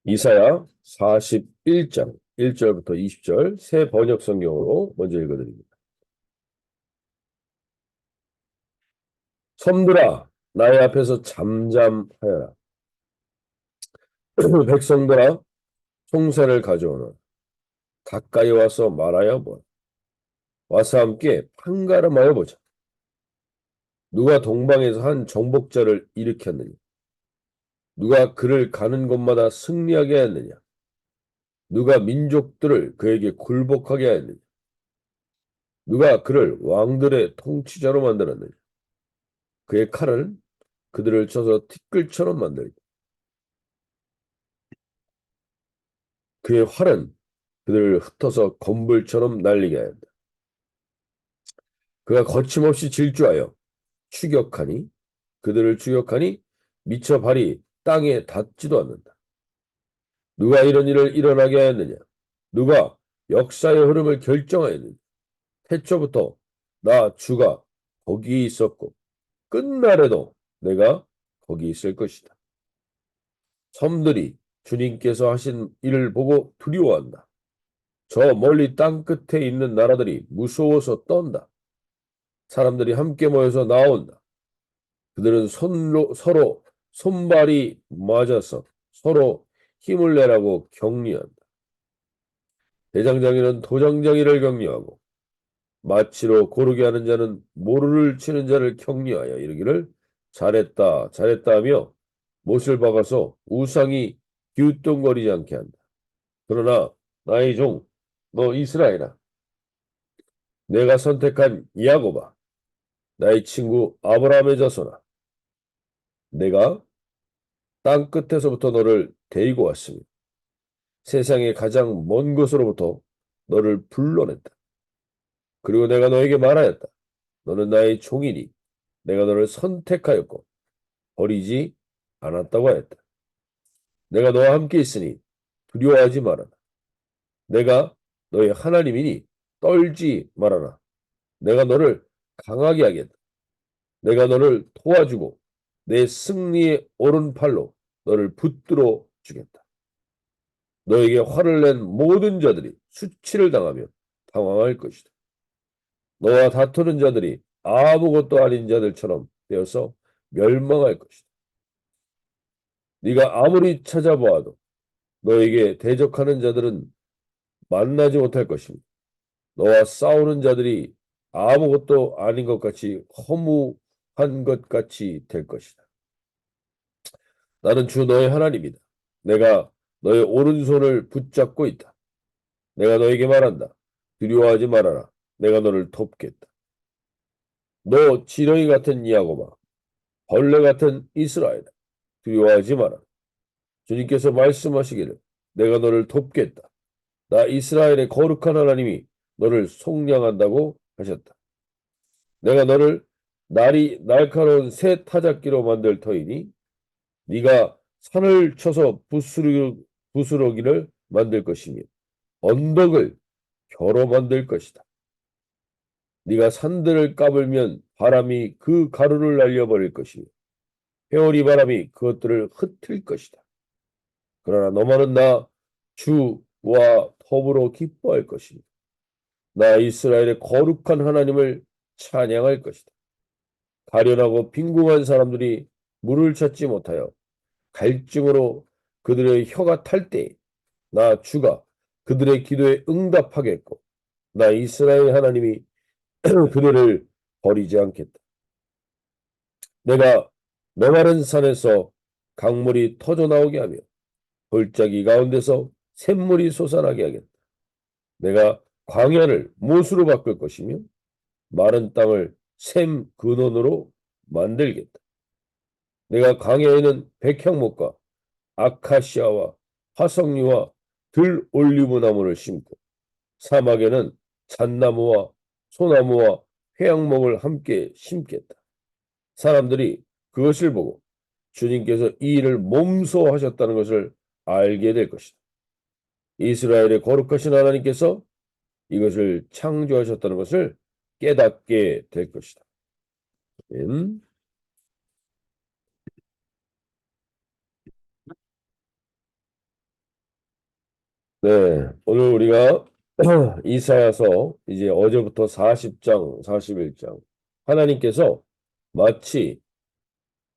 이사야 41장 1절부터 20절 새 번역 성경으로 먼저 읽어드립니다. 섬들아 나의 앞에서 잠잠하여라. 백성들아 총살을 가져오너라. 가까이 와서 말하여 보라. 와서 함께 판가름하여 보자. 누가 동방에서 한 정복자를 일으켰느냐? 누가 그를 가는 곳마다 승리하게 하였느냐? 누가 민족들을 그에게 굴복하게 하였느냐? 누가 그를 왕들의 통치자로 만들었느냐? 그의 칼은 그들을 쳐서 티끌처럼 만들고 그의 활은 그들을 흩어서 건불처럼 날리게 한다. 그가 거침없이 질주하여 그들을 추격하니 미쳐 발이 땅에 닿지도 않는다. 누가 이런 일을 일어나게 하였느냐? 누가 역사의 흐름을 결정하였느냐? 태초부터 나 주가 거기에 있었고 끝날에도 내가 거기 있을 것이다. 섬들이 주님께서 하신 일을 보고 두려워한다. 저 멀리 땅 끝에 있는 나라들이 무서워서 떤다. 사람들이 함께 모여서 나온다. 그들은 서로 손발이 맞아서 서로 힘을 내라고 격려한다. 대장장이는 도장장이를 격려하고 마치로 고르게 하는 자는 모루를 치는 자를 격려하여 이르기를 잘했다 잘했다 하며 못을 박아서 우상이 기웃동거리지 않게 한다. 그러나 나의 종 너 이스라엘아 내가 선택한 야곱아 나의 친구 아브라함의 자손아 내가 땅 끝에서부터 너를 데리고 왔으며 세상의 가장 먼 곳으로부터 너를 불러냈다. 그리고 내가 너에게 말하였다. 너는 나의 종이니 내가 너를 선택하였고 버리지 않았다고 하였다. 내가 너와 함께 있으니 두려워하지 말아라. 내가 너의 하나님이니 떨지 말아라. 내가 너를 강하게 하겠다. 내가 너를 도와주고 내 승리의 오른팔로 너를 붙들어 주겠다. 너에게 화를 낸 모든 자들이 수치를 당하며 당황할 것이다. 너와 다투는 자들이 아무것도 아닌 자들처럼 되어서 멸망할 것이다. 네가 아무리 찾아보아도 너에게 대적하는 자들은 만나지 못할 것입니다. 너와 싸우는 자들이 아무것도 아닌 것 같이 허무한 것 같이 될 것이다. 나는 주 너의 하나님이다. 내가 너의 오른손을 붙잡고 있다. 내가 너에게 말한다. 두려워하지 말아라. 내가 너를 돕겠다. 너 지렁이 같은 야곱아, 벌레 같은 이스라엘아, 두려워하지 마라. 주님께서 말씀하시기를 내가 너를 돕겠다. 나 이스라엘의 거룩한 하나님이 너를 속량한다고 하셨다. 내가 너를 날카로운 새 타작기로 만들 터이니 네가 산을 쳐서 부스러기를 만들 것이며 언덕을 겨로 만들 것이다. 네가 산들을 까불면 바람이 그 가루를 날려버릴 것이며 회오리 바람이 그것들을 흩을 것이다. 그러나 너만은 나 주와 더불어 기뻐할 것이며 나 이스라엘의 거룩한 하나님을 찬양할 것이다. 가련하고 빈궁한 사람들이 물을 찾지 못하여 갈증으로 그들의 혀가 탈 때에 나 주가 그들의 기도에 응답하겠고 나 이스라엘 하나님이 그들을 버리지 않겠다. 내가 메마른 산에서 강물이 터져 나오게 하며 골짜기 가운데서 샘물이 솟아나게 하겠다. 내가 광야를 못으로 바꿀 것이며 마른 땅을 샘 근원으로 만들겠다. 내가 광야에는 백향목과 아카시아와 화석류와 들 올리브 나무를 심고 사막에는 잣나무와 소나무와 회양목을 함께 심겠다. 사람들이 그것을 보고 주님께서 이 일을 몸소 하셨다는 것을 알게 될 것이다. 이스라엘의 거룩하신 하나님께서 이것을 창조하셨다는 것을 깨닫게 될 것이다. 네, 오늘 우리가 이사야서 이제 어제부터 40장, 41장 하나님께서 마치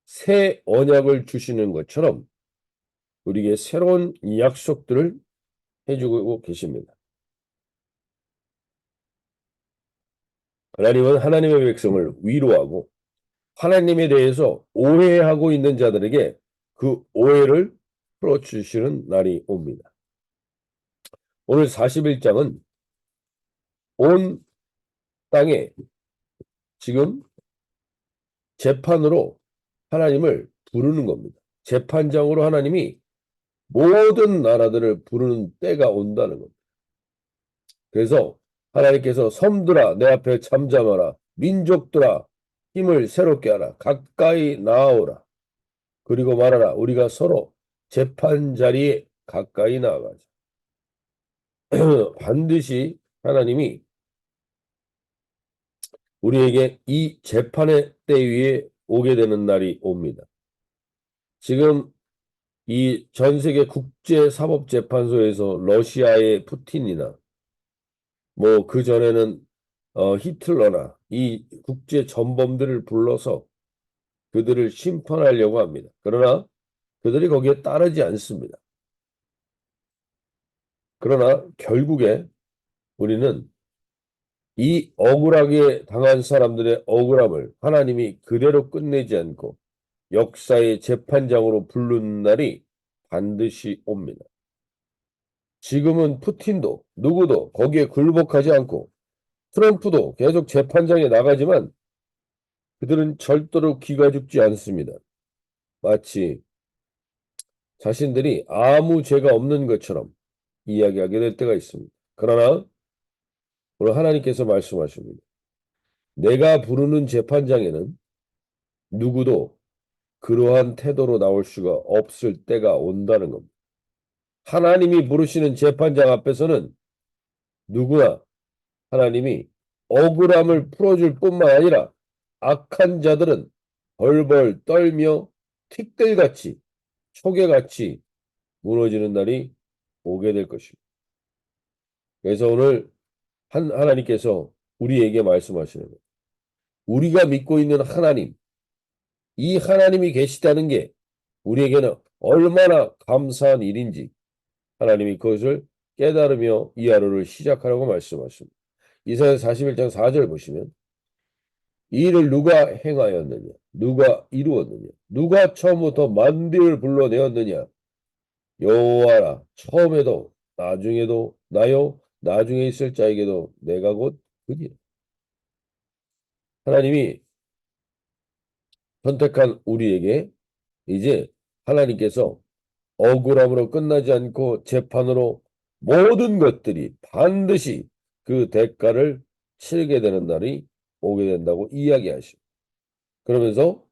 새 언약을 주시는 것처럼 우리에게 새로운 약속들을 해주고 계십니다. 하나님은 하나님의 백성을 위로하고 하나님에 대해서 오해하고 있는 자들에게 그 오해를 풀어주시는 날이 옵니다. 오늘 41장은 온 땅에 지금 재판으로 하나님을 부르는 겁니다. 재판장으로 하나님이 모든 나라들을 부르는 때가 온다는 겁니다. 그래서 하나님께서 섬들아 내 앞에 잠잠하라. 민족들아 힘을 새롭게 하라. 가까이 나아오라. 그리고 말하라. 우리가 서로 재판 자리에 가까이 나아가자. 반드시 하나님이 우리에게 이 재판의 때 위에 오게 되는 날이 옵니다. 지금 이 전 세계 국제사법재판소에서 러시아의 푸틴이나 뭐 그 전에는 히틀러나 이 국제 전범들을 불러서 그들을 심판하려고 합니다. 그러나 그들이 거기에 따르지 않습니다. 그러나 결국에 우리는 이 억울하게 당한 사람들의 억울함을 하나님이 그대로 끝내지 않고 역사의 재판장으로 부르는 날이 반드시 옵니다. 지금은 푸틴도 누구도 거기에 굴복하지 않고 트럼프도 계속 재판장에 나가지만 그들은 절대로 기가 죽지 않습니다. 마치 자신들이 아무 죄가 없는 것처럼 이야기하게 될 때가 있습니다. 그러나 오늘 하나님께서 말씀하십니다. 내가 부르는 재판장에는 누구도 그러한 태도로 나올 수가 없을 때가 온다는 겁니다. 하나님이 부르시는 재판장 앞에서는 누구나 하나님이 억울함을 풀어줄 뿐만 아니라 악한 자들은 벌벌 떨며 틱들같이 초계같이 무너지는 날이 오게 될 것입니다. 그래서 오늘 하나님께서 우리에게 말씀하시는 거예요. 우리가 믿고 있는 하나님, 이 하나님이 계시다는 게 우리에게는 얼마나 감사한 일인지 하나님이 그것을 깨달으며 이 하루를 시작하라고 말씀하십니다. 이사야 41장 4절 보시면 이 일을 누가 행하였느냐? 누가 이루었느냐? 누가 처음부터 만대를 불러내었느냐? 여호와라 처음에도 나중에도 나요 나중에 있을 자에게도 내가 곧 그니라. 하나님이 선택한 우리에게 이제 하나님께서 억울함으로 끝나지 않고 재판으로 모든 것들이 반드시 그 대가를 치르게 되는 날이 오게 된다고 이야기하십니다. 그러면서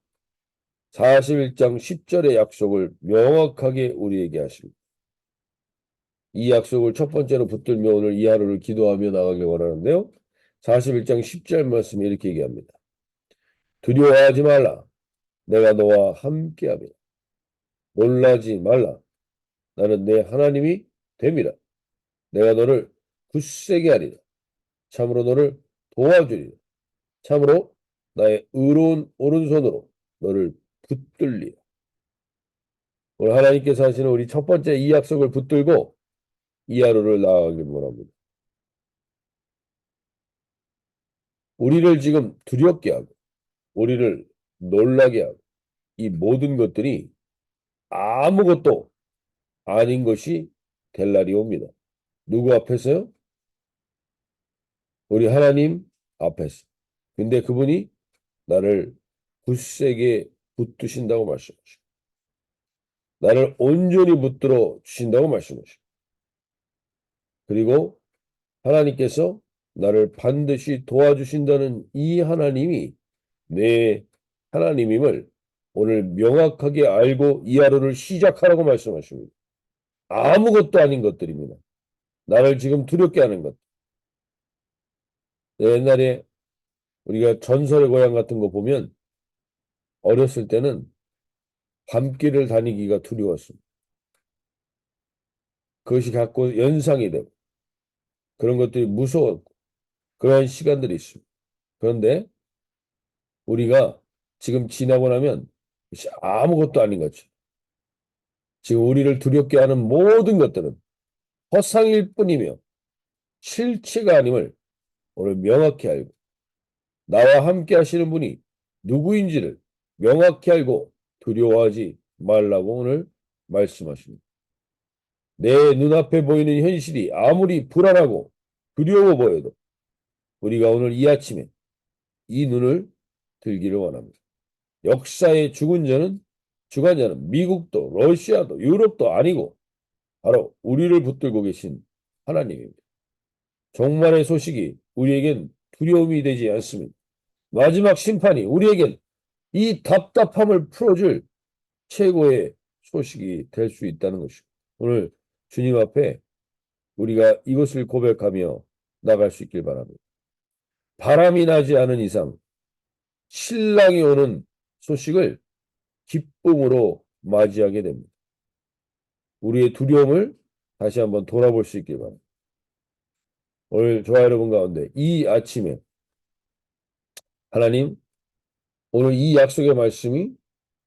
41장 10절의 약속을 명확하게 우리에게 하십니다. 이 약속을 첫 번째로 붙들며 오늘 이 하루를 기도하며 나가길 원하는데요. 41장 10절 말씀이 이렇게 얘기합니다. 두려워하지 말라. 내가 너와 함께하리라. 놀라지 말라. 나는 내 하나님이 됨이라. 내가 너를 굳세게 하리라. 참으로 너를 도와주리라. 참으로 나의 의로운 오른손으로 너를 붙들리라. 오늘 하나님께서 하시는 우리 첫 번째 이 약속을 붙들고 이 하루를 나아가길 원합니다. 우리를 지금 두렵게 하고 우리를 놀라게 하고 이 모든 것들이 아무것도 아닌 것이 될 날이 옵니다. 누구 앞에서요? 우리 하나님 앞에서. 근데 그분이 나를 굳세게 붙드신다고 말씀하시고 나를 온전히 붙들어 주신다고 말씀하시고 그리고 하나님께서 나를 반드시 도와주신다는 이 하나님이 내 하나님임을 오늘 명확하게 알고 이 하루를 시작하라고 말씀하십니다. 아무것도 아닌 것들입니다. 나를 지금 두렵게 하는 것. 옛날에 우리가 전설의 고향 같은 거 보면 어렸을 때는 밤길을 다니기가 두려웠습니다. 그것이 갖고 연상이 되고 그런 것들이 무서웠고 그러한 시간들이 있습니다. 그런데 우리가 지금 지나고 나면 아무것도 아닌 거죠. 지금 우리를 두렵게 하는 모든 것들은 허상일 뿐이며 실체가 아님을 오늘 명확히 알고 나와 함께 하시는 분이 누구인지를 명확히 알고 두려워하지 말라고 오늘 말씀하십니다. 내 눈앞에 보이는 현실이 아무리 불안하고 두려워 보여도 우리가 오늘 이 아침에 이 눈을 들기를 원합니다. 역사의 주관자는 미국도 러시아도 유럽도 아니고 바로 우리를 붙들고 계신 하나님입니다. 종말의 소식이 우리에겐 두려움이 되지 않습니다. 마지막 심판이 우리에겐 이 답답함을 풀어줄 최고의 소식이 될 수 있다는 것이고 오늘 주님 앞에 우리가 이것을 고백하며 나갈 수 있길 바랍니다. 바람이 나지 않은 이상 신랑이 오는 소식을 기쁨으로 맞이하게 됩니다. 우리의 두려움을 다시 한번 돌아볼 수 있길 바랍니다. 오늘 저와 여러분 가운데 이 아침에 하나님 오늘 이 약속의 말씀이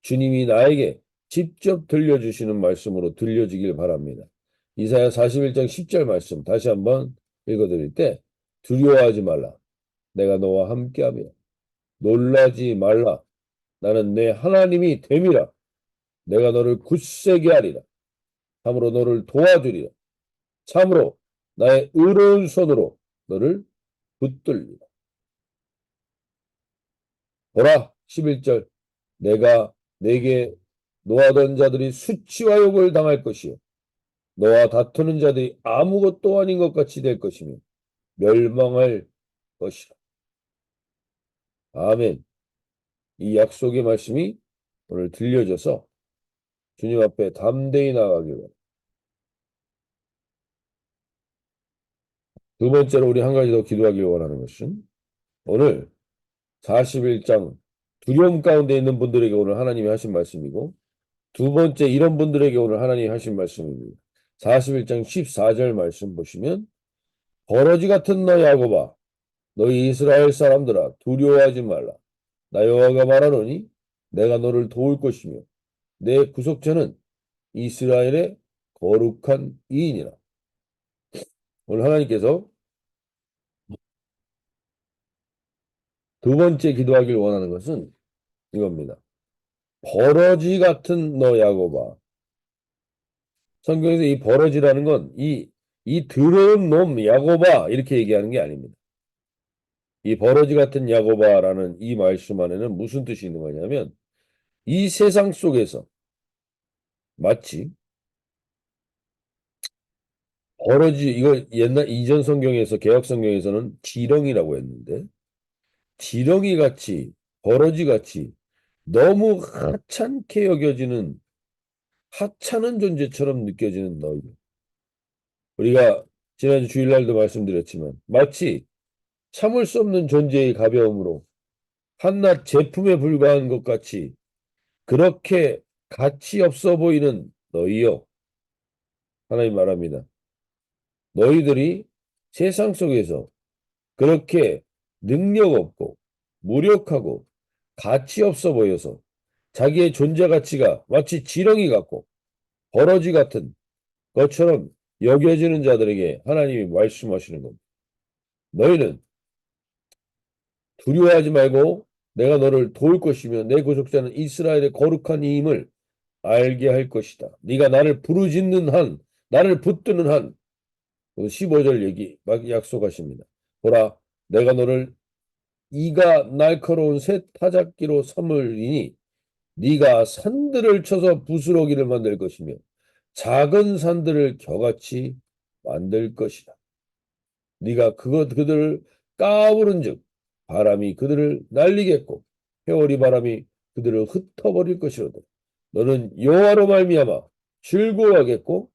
주님이 나에게 직접 들려주시는 말씀으로 들려지길 바랍니다. 이사야 41장 10절 말씀 다시 한번 읽어드릴 때 두려워하지 말라. 내가 너와 함께하며 놀라지 말라. 나는 내 하나님이 됨이라. 내가 너를 굳세게 하리라. 참으로 너를 도와주리라. 참으로 나의 의로운 손으로 너를 붙들리라. 보라 11절 내가 내게 노하던 자들이 수치와 욕을 당할 것이요 너와 다투는 자들이 아무것도 아닌 것 같이 될 것이며 멸망할 것이라. 아멘. 이 약속의 말씀이 오늘 들려져서 주님 앞에 담대히 나가길 바랍니다. 두 번째로 우리 한 가지 더 기도하길 원하는 것은 오늘 41장 두려움 가운데 있는 분들에게 오늘 하나님이 하신 말씀이고 두 번째 이런 분들에게 오늘 하나님이 하신 말씀입니다. 41장 14절 말씀 보시면 버러지 같은 너 야곱아 너희 이스라엘 사람들아 두려워하지 말라. 나 여호와가 말하노니 내가 너를 도울 것이며 내 구속자는 이스라엘의 거룩한 이인이라. 오늘 하나님께서 두 번째 기도하길 원하는 것은 이겁니다. 버러지 같은 너 야곱아. 성경에서 이 버러지라는 건 이 더러운 놈 야곱아 이렇게 얘기하는 게 아닙니다. 이 버러지 같은 야곱아라는 이 말씀 안에는 무슨 뜻이 있는 거냐면 이 세상 속에서 마치 버러지 이거 옛날 이전 성경에서 개역 성경에서는 지렁이라고 했는데 지렁이 같이 버러지 같이 너무 하찮게 여겨지는 하찮은 존재처럼 느껴지는 너희. 우리가 지난주 주일날도 말씀드렸지만 마치 참을 수 없는 존재의 가벼움으로 한낱 제품에 불과한 것 같이 그렇게 가치 없어 보이는 너희여. 하나님 말합니다. 너희들이 세상 속에서 그렇게 능력 없고 무력하고 가치 없어 보여서 자기의 존재 가치가 마치 지렁이 같고 버러지 같은 것처럼 여겨지는 자들에게 하나님이 말씀하시는 겁니다. 너희는 두려워하지 말고 내가 너를 도울 것이며 내 구속자는 이스라엘의 거룩한 이임을 알게 할 것이다. 네가 나를 부르짖는 한, 나를 붙드는 한, 15절 얘기 막 약속하십니다. 보라, 내가 너를 이가 날카로운 새 타작기로 삼으리니 네가 산들을 쳐서 부스러기를 만들 것이며 작은 산들을 겨같이 만들 것이다. 네가 그들을 까부른즉 바람이 그들을 날리겠고 회오리 바람이 그들을 흩어버릴 것이로다. 너는 여호와로 말미암아 즐거워하겠고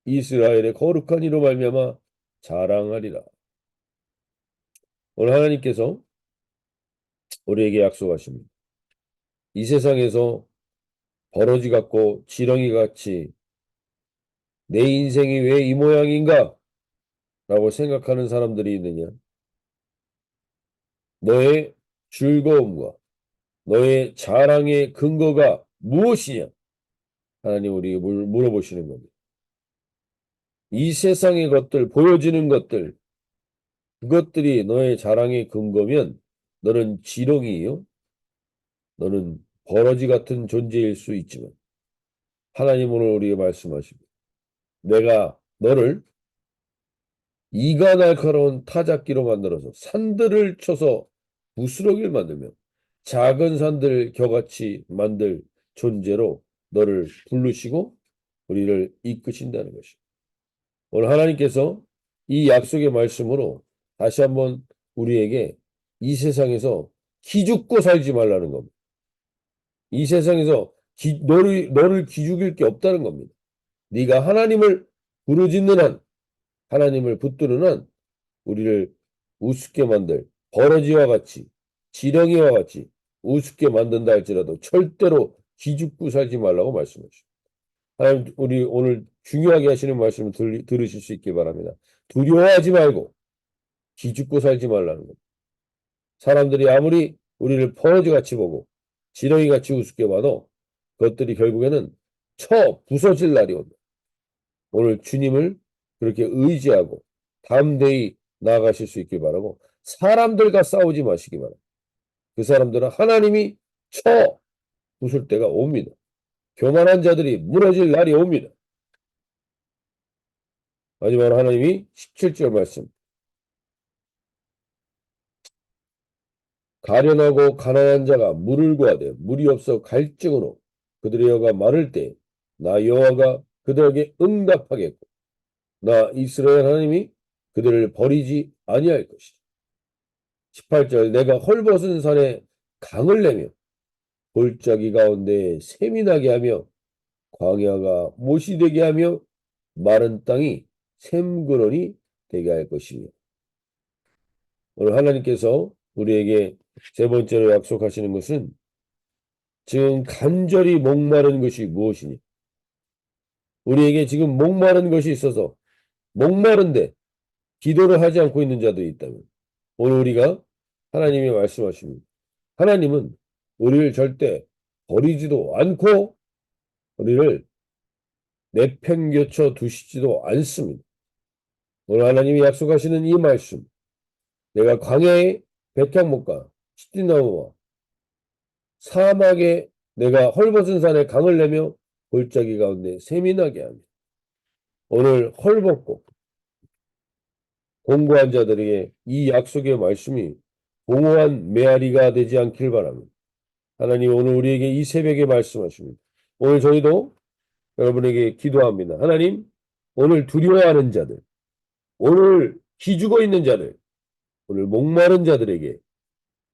이스라엘의 거룩한 이로 말미암아 자랑하리라. 오늘 하나님께서 우리에게 약속하십니다. 이 세상에서 버러지 같고 지렁이 같이 내 인생이 왜 이 모양인가? 라고 생각하는 사람들이 있느냐? 너의 즐거움과 너의 자랑의 근거가 무엇이냐? 하나님 우리에게 물어보시는 겁니다. 이 세상의 것들, 보여지는 것들, 그것들이 너의 자랑의 근거면 너는 지렁이요. 너는 버러지 같은 존재일 수 있지만 하나님 오늘 우리에게 말씀하십니다. 내가 너를 이가 날카로운 타작기로 만들어서 산들을 쳐서 부스러기를 만들며 작은 산들 겨같이 만들 존재로 너를 부르시고 우리를 이끄신다는 것입니다. 오늘 하나님께서 이 약속의 말씀으로 다시 한번 우리에게 이 세상에서 기죽고 살지 말라는 겁니다. 이 세상에서 너를 기죽일 게 없다는 겁니다. 네가 하나님을 부르짖는 한, 하나님을 붙드는 한 우리를 우습게 만들 버러지와 같이 지렁이와 같이 우습게 만든다 할지라도 절대로 기죽고 살지 말라고 말씀하시죠. 하나님 우리 오늘 중요하게 하시는 말씀을 들으실 수 있기 바랍니다. 두려워하지 말고 기죽고 살지 말라는 겁니다. 사람들이 아무리 우리를 버러지같이 보고 지렁이같이 우습게 봐도 그것들이 결국에는 부서질 날이 온다. 오늘 주님을 그렇게 의지하고 담대히 나아가실 수 있길 바라고 사람들과 싸우지 마시기 바랍니다. 그 사람들은 하나님이 부술 때가 옵니다. 교만한 자들이 무너질 날이 옵니다. 마지막으로 하나님이 17절 말씀. 가련하고 가난한 자가 물을 구하되 물이 없어 갈증으로 그들의 여가 마를 때 나 여호와가 그들에게 응답하겠고 나 이스라엘 하나님이 그들을 버리지 아니할 것이다. 18절 내가 헐벗은 산에 강을 내며 골짜기 가운데 샘이 나게 하며 광야가 못이 되게 하며 마른 땅이 샘근원이 되게 할 것이며 오늘 하나님께서 우리에게 세 번째로 약속하시는 것은 지금 간절히 목마른 것이 무엇이니? 우리에게 지금 목마른 것이 있어서 목마른데 기도를 하지 않고 있는 자들이 있다면 오늘 우리가 하나님이 말씀하십니다. 하나님은 우리를 절대 버리지도 않고 우리를 내팽겨쳐 두시지도 않습니다. 오늘 하나님이 약속하시는 이 말씀 내가 광야의 백향목과 시띠나무와 사막에 내가 헐벗은 산에 강을 내며 골짜기 가운데 샘이 나게 하며 오늘 헐벗고 공고한 자들에게 이 약속의 말씀이 공허한 메아리가 되지 않길 바랍니다. 하나님 오늘 우리에게 이 새벽에 말씀하십니다. 오늘 저희도 여러분에게 기도합니다. 하나님 오늘 두려워하는 자들 오늘 기죽어 있는 자들 오늘 목마른 자들에게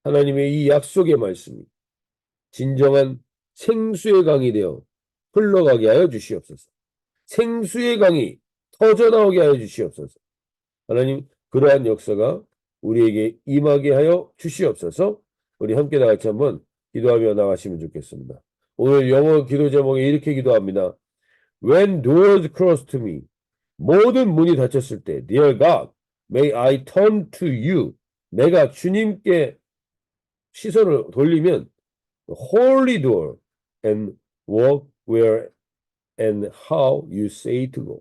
하나님의 이 약속의 말씀이 진정한 생수의 강이 되어 흘러가게 하여 주시옵소서. 생수의 강이 터져나오게 하여 주시옵소서. 하나님 그러한 역사가 우리에게 임하게 하여 주시옵소서. 우리 함께 다 같이 한번 기도하며 나가시면 좋겠습니다. 오늘 영어 기도 제목에 이렇게 기도합니다. When doors close to me 모든 문이 닫혔을 때 Dear God, may I turn to you 내가 주님께 시선을 돌리면 holy door and walk where and how you say to go.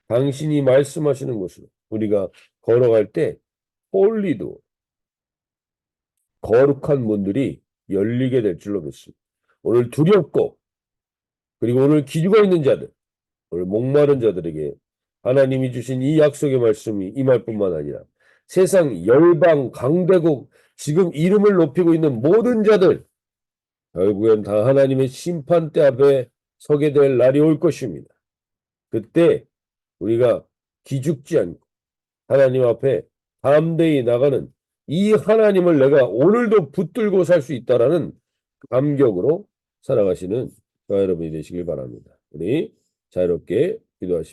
당신이 말씀하시는 곳으로 우리가 걸어갈 때 holy door 거룩한 문들이 열리게 될 줄로 믿습니다. 오늘 두렵고 그리고 오늘 기죽어 있는 자들 오늘 목마른 자들에게 하나님이 주신 이 약속의 말씀이 임할 뿐만 아니라 세상 열방 강대국 지금 이름을 높이고 있는 모든 자들 결국엔 다 하나님의 심판대 앞에 서게 될 날이 올 것입니다. 그때 우리가 기죽지 않고 하나님 앞에 담대히 나가는 이 하나님을 내가 오늘도 붙들고 살 수 있다라는 감격으로 살아가시는 저와 여러분이 되시길 바랍니다. 우리 자유롭게 기도하시기